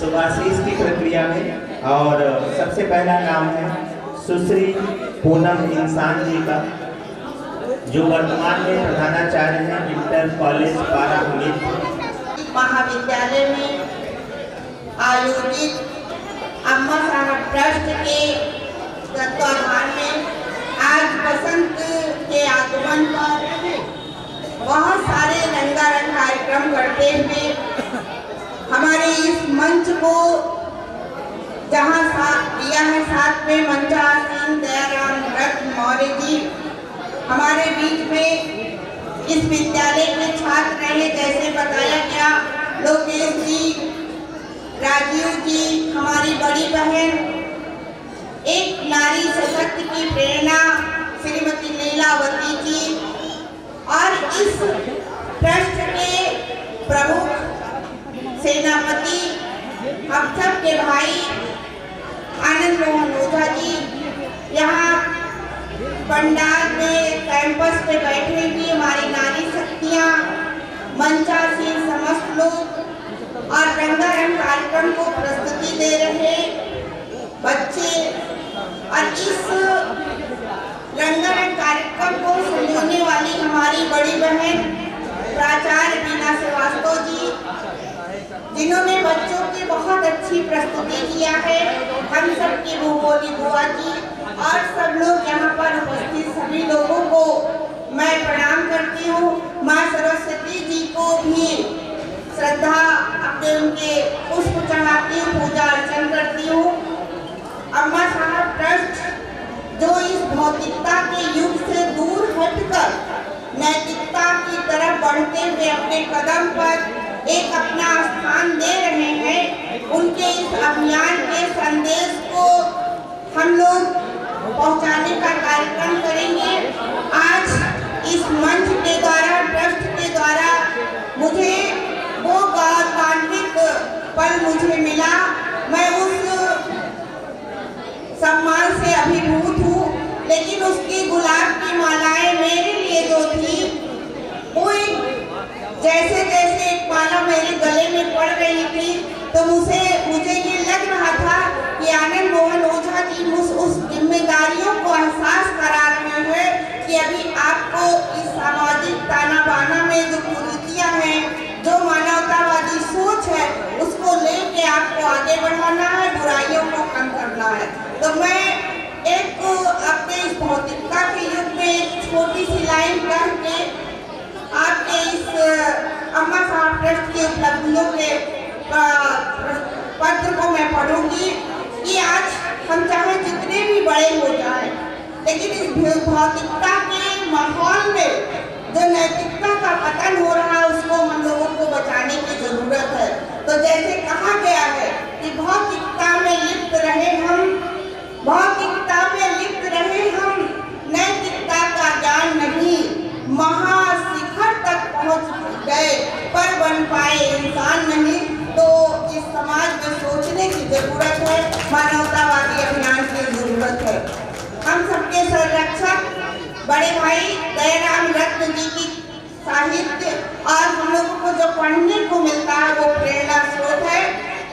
शुभाशीष की प्रक्रिया में। और सबसे पहला नाम है सुश्री पूनम इंसान जी का, जो वर्तमान में प्रधानाचार्य हैं इंटर कॉलेज पारा महाविद्यालय में आयोजित अम्मा साहब ट्रस्ट के तत्वाधान में आज बसंत के आगमन पर बहुत सारे रंगारंग कार्यक्रम करते हुए हमारे इस मंच को जहां साथ दिया है, साथ में मंचासीन दयाराम रत्न मौर्य जी हमारे बीच में इस विद्यालय के छात्र रहे। जैसे बताया गया, लोकेश जी, राजीव जी, हमारी बड़ी बहन, एक नारी सशक्त की प्रेरणा श्रीमती लीलावती जी, और इस ट्रस्ट के प्रमुख सेनापति हम सब के भाई आनंद मोहन ओझा जी, यहाँ पंडाल में कैंपस पे बैठे हुए हमारी नारी शक्तियाँ, मंचासीन समस्त लोग और रंगारंग कार्यक्रम को प्रस्तुति दे रहे बच्चे, और इस रंगारंग कार्यक्रम को संजोने वाली हमारी बड़ी बहन प्राचार्य बीना श्रीवास्तव जी, जिन्होंने बच्चों की बहुत अच्छी प्रस्तुति किया है। हम सबकी भूगोली बुआ जी और सब लोग यहाँ पर उपस्थित सभी लोगों को मैं प्रणाम करती हूँ। माँ सरस्वती जी को भी श्रद्धा अपने उनके पुष्प चढ़ाती हूँ, पूजा अर्चन करती हूँ। अम्मा साहब ट्रस्ट जो इस भौतिकता के युग से दूर हटकर नैतिकता की तरफ बढ़ते हुए अपने कदम पर एक अपना स्थान दे रहे हैं, उनके इस अभियान के संदेश को हम लोग पहुंचाने का कार्यक्रम करेंगे। आज इस मंच के द्वारा, ट्रस्ट के द्वारा मुझे वो गौरवान्वित पल मुझे मिला, मैं उस सम्मान से अभिभूत हूँ। लेकिन उसकी गुलाब की मालाएं मेरे लिए जो थी, वो जैसे जैसे एक माला मेरे गले में पड़ रही थी, तो मुझे ये लग रहा था कि आनंद मोहन ओझा जी उस जिम्मेदारियों को एहसास करा रहे हैं कि अभी आपको इस सामाजिक ताना बाना में जो कुरीतियां हैं, जो मानवतावादी सोच है, उसको लेके आपको आगे बढ़ाना है, बुराइयों को कम करना है। तो मैं एक अपने इस भौतिकता के युग में एक छोटी सी लाइन कह के आपके इस अम्मा साहब ट्रस्ट की उपलब्धियों के पत्र को मैं पढ़ूंगी कि आज हम चाहे जितने भी बड़े हो जाएं, लेकिन इस भौतिकता के माहौल में जो नैतिकता का पतन हो रहा है, उसको हम लोगों को बचाने की जरूरत है। तो जैसे कहा गया है कि भौतिकता में लिप्त रहे हम, भौतिकता में लिप्त रहे हम, नैतिकता का ज्ञान नहीं, महाशिखर तक पहुंच गए पर बन पाए इंसान नहीं। तो इस समाज में सोचने की जरूरत है, मानवतावादी अभियान की जरूरत है। हम सबके संरक्षक बड़े भाई दयाराम रत्न जी की साहित्य और हम लोगों को जो पढ़ने को मिलता है वो प्रेरणा स्रोत है।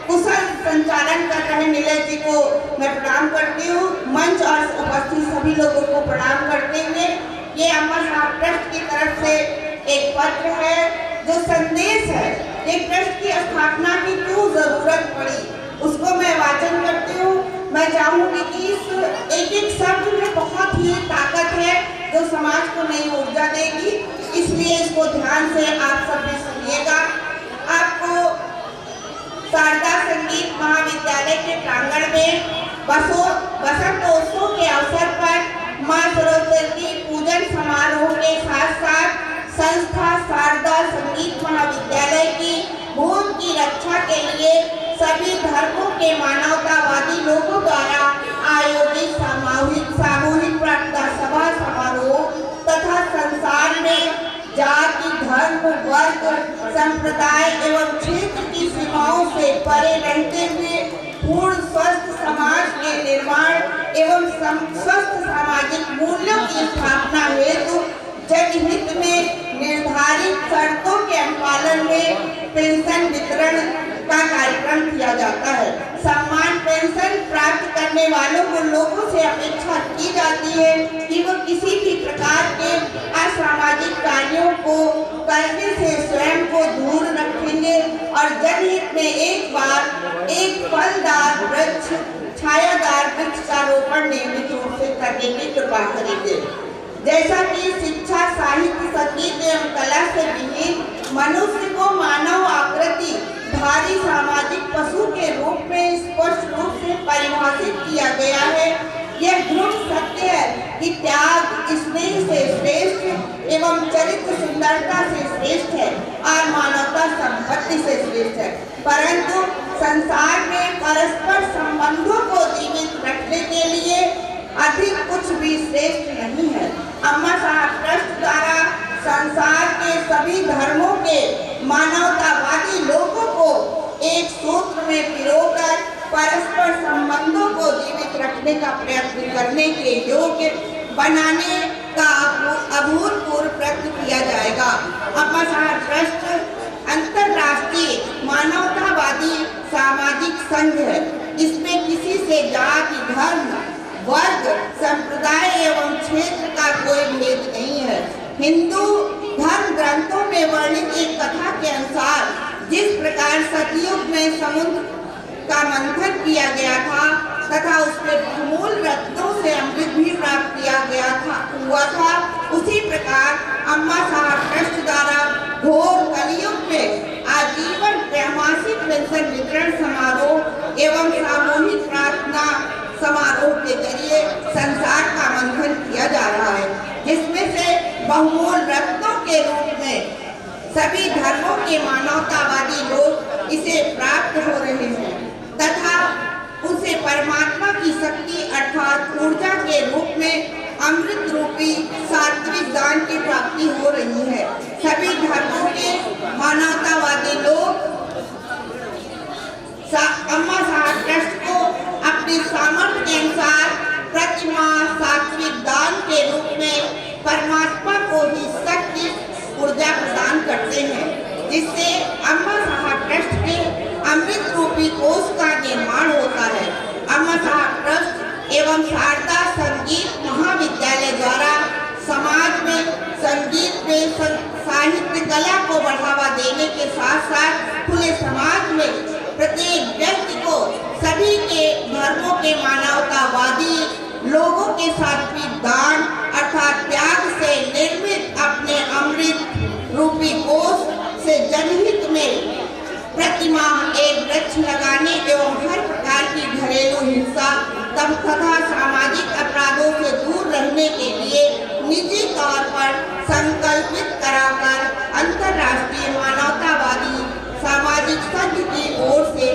कुशल संचालन कर रहे नीलय जी को मैं प्रणाम करती हूँ। मंच और उपस्थित सभी लोगों को प्रणाम करते हुए ये अम्मा साहब ट्रस्ट की तरफ से एक पत्र है, जो संदेश है, एक ट्रस्ट की स्थापना की क्यों जरूरत पड़ी, उसको मैं वाचन करती हूँ। मैं चाहूँगी कि इस एक एक शब्द में बहुत ही ताकत है जो समाज को नई ऊर्जा देगी, इसलिए इसको ध्यान से आप सब भी सुनिएगा। आपको शारदा संगीत महाविद्यालय के प्रांगण में बसंतोत्सव के अवसर पर माँ सरस्वती पूजन समारोह के साथ साथ संस्था शारदा संगीत महाविद्यालय की भूमि की रक्षा के लिए सभी धर्मों के मानवतावादी लोगों द्वारा आयोजित सामूहिक प्रार्थना सभा समारोह तथा संसार में जाति, धर्म, वर्ग, संप्रदाय एवं क्षेत्र की सीमाओं से परे रहते हुए पूर्ण स्वस्थ समाज के निर्माण एवं स्वस्थ सामाजिक मूल्यों की स्थापना हेतु जनहित में निर्धारित शर्तों के अनुपालन में पेंशन वितरण का कार्यक्रम किया जाता है। सम्मान पेंशन प्राप्त करने वालों को लोगों से अपेक्षा की जाती है कि वो किसी भी प्रकार के असामाजिक कार्यों को करने से स्वयं को दूर रखेंगे और जनहित में एक बार एक फलदार वृक्ष, छायादार वृक्ष का रोपण नियमित रूप से करने की कृपा करेंगे। जैसा कि शिक्षा, साहित्य, संगीत एवं कला से विहीन मनुष्य को मानव आकृति धारी सामाजिक पशु के रूप में स्पष्ट रूप से परिभाषित किया गया है। यह ध्रुव सत्य है कि त्याग स्नेह से श्रेष्ठ एवं चरित्र सुंदरता से श्रेष्ठ है और मानवता संपत्ति से श्रेष्ठ है, परंतु संसार में परस्पर संबंधों को जीवित रखने के लिए अधिक कुछ भी श्रेष्ठ नहीं है। अम्मा साहब ट्रस्ट द्वारा संसार के सभी धर्मों के मानवतावादी लोगों को एक सूत्र में पिरोकर परस्पर संबंधों को जीवित रखने का प्रयत्न करने के योग्य बनाने का अभूतपूर्व प्रयत्न किया जाएगा। अम्मा साहब ट्रस्ट अंतरराष्ट्रीय मानवतावादी सामाजिक संघ है। इसमें किसी से जाति, धर्म, वर्ग, संप्रदाय एवं क्षेत्र का कोई भेद नहीं है। हिंदू धर्म ग्रंथों में वर्णित एक कथा के अनुसार जिस प्रकार सतयुग में समुद्र का मंथन किया गया था तथा उसमें बहुमूल रत्नों से अमृत भी प्राप्त किया हुआ था, उसी प्रकार अम्मा साहब ट्रस्ट द्वारा घोर कलयुग में आजीवन त्रैमासिक पेंशन वितरण समारोह एवं सामूहिक प्रार्थना समारोह के जरिए संसार का मंथन किया जा रहा है, जिसमें से बहुमूल रत्नों के रूप में सभी धर्मों के मानवतावादी लोग इसे प्राप्त हो रहे हैं तथा उसे परमात्मा की शक्ति अर्थात ऊर्जा के रूप में अमृत रूपी सात्विक दान की प्राप्ति हो रही है। सभी धर्मों के मानवतावादी लोग अम्मा साहब ट्रस्ट को अपने सामर्थ्य के अनुसार प्रतिमा सात्विक दान के रूप में परमात्मा को ही शक्ति ऊर्जा प्रदान करते हैं, जिससे अम्मा साहब ट्रस्ट के अमृत रूपी कोष का निर्माण होता है। अम्मा साहब ट्रस्ट एवं शारदा संगीत महाविद्यालय द्वारा समाज में संगीत में साहित्य कला को बढ़ावा देने के साथ साथ खुले समाज में प्रत्येक व्यक्ति को सभी के धर्मों के मानवतावादी लोगों के सात्विक दान अर्थात त्याग से निर्मित अपने अमृत रूपी कोष से जनहित में प्रतिमा एक वृक्ष लगाने एवं हर प्रकार की घरेलू हिंसा तथा सामाजिक अपराधों से दूर रहने के लिए निजी तौर पर संकल्पित कराकर अंतर्राष्ट्रीय मानवतावादी सामाजिक संघ की ओर से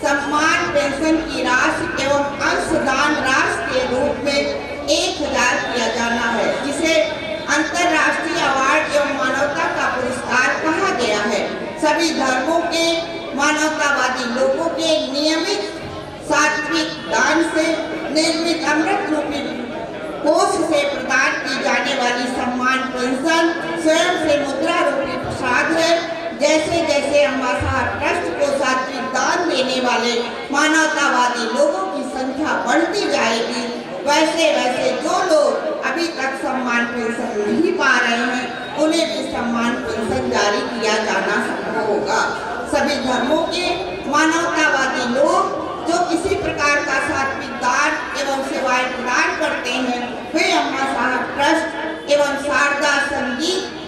सम्मान पेंशन की राशि एवं अंशदान राशि के रूप में 1000 किया जाना है, जिसे अंतर्राष्ट्रीय अवार्ड एवं मानवता का पुरस्कार कहा गया है। सभी धर्मों के मानवतावादी लोगों के नियमित सात्विक दान से निर्मित अमृत रूपी कोष से प्रदान की जाने वाली सम्मान पेंशन स्वयं से मुद्रा रूपी प्रसाद है। जैसे जैसे अम्मा साहब ट्रस्ट को सात्विक दान देने वाले मानवतावादी लोगों की संख्या बढ़ती जाएगी, वैसे वैसे जो लोग अभी तक सम्मान पेंशन नहीं पा रहे हैं उन्हें भी सम्मान पेंशन जारी किया जाना संभव होगा। सभी धर्मों के मानवतावादी लोग जो किसी प्रकार का सात्विक दान एवं सेवाएं प्रदान करते हैं वे अम्मा साहब ट्रस्ट एवं शारदा संगीत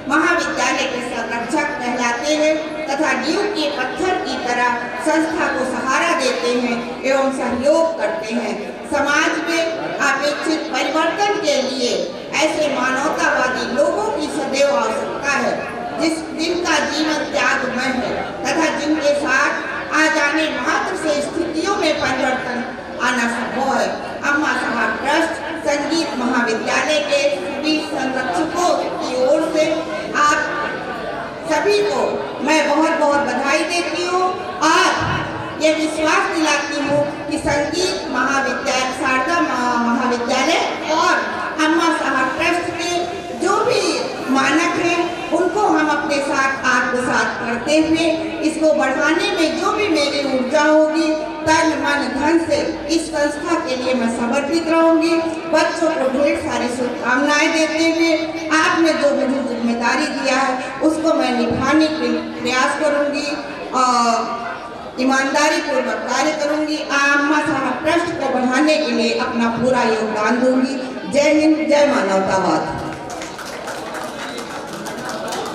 महाविद्यालय के संरक्षक कहलाते हैं तथा नींव के पत्थर की तरह संस्था को सहारा देते हैं एवं सहयोग करते हैं। समाज में अपेक्षित परिवर्तन के लिए ऐसे मानवतावादी लोगों की सदैव आवश्यकता है, जिनका जीवन त्यागमय है तथा जिनके साथ आ जाने मात्र से स्थितियों में परिवर्तन आना संभव है। अम्मा साहब ट्रस्ट संगीत महाविद्यालय के सभी संरक्षकों की ओर से आप सभी को मैं बहुत बहुत बधाई देती हूँ और ये विश्वास दिलाती हूँ कि संगीत महाविद्यालय शारदा महाविद्यालय और अम्मा साहब ट्रस्ट के जो भी मानक हैं उनको हम अपने साथ आत्मसात करते हुए इस इसको बढ़ाने में जो भी मेरी ऊर्जा होगी तन मन धन से इस संस्था के लिए मैं समर्पित रहूंगी। बच्चों को ढेर सारी शुभकामनाएं देते हुए आपने जो मुझे जिम्मेदारी दिया है उसको मैं निभाने के प्रयास करूंगी और ईमानदारी पूर्वक कार्य करूंगी। अम्मा साहब ट्रस्ट को बढ़ाने के लिए अपना पूरा योगदान दूंगी। जय हिंद, जय मानवतावाद।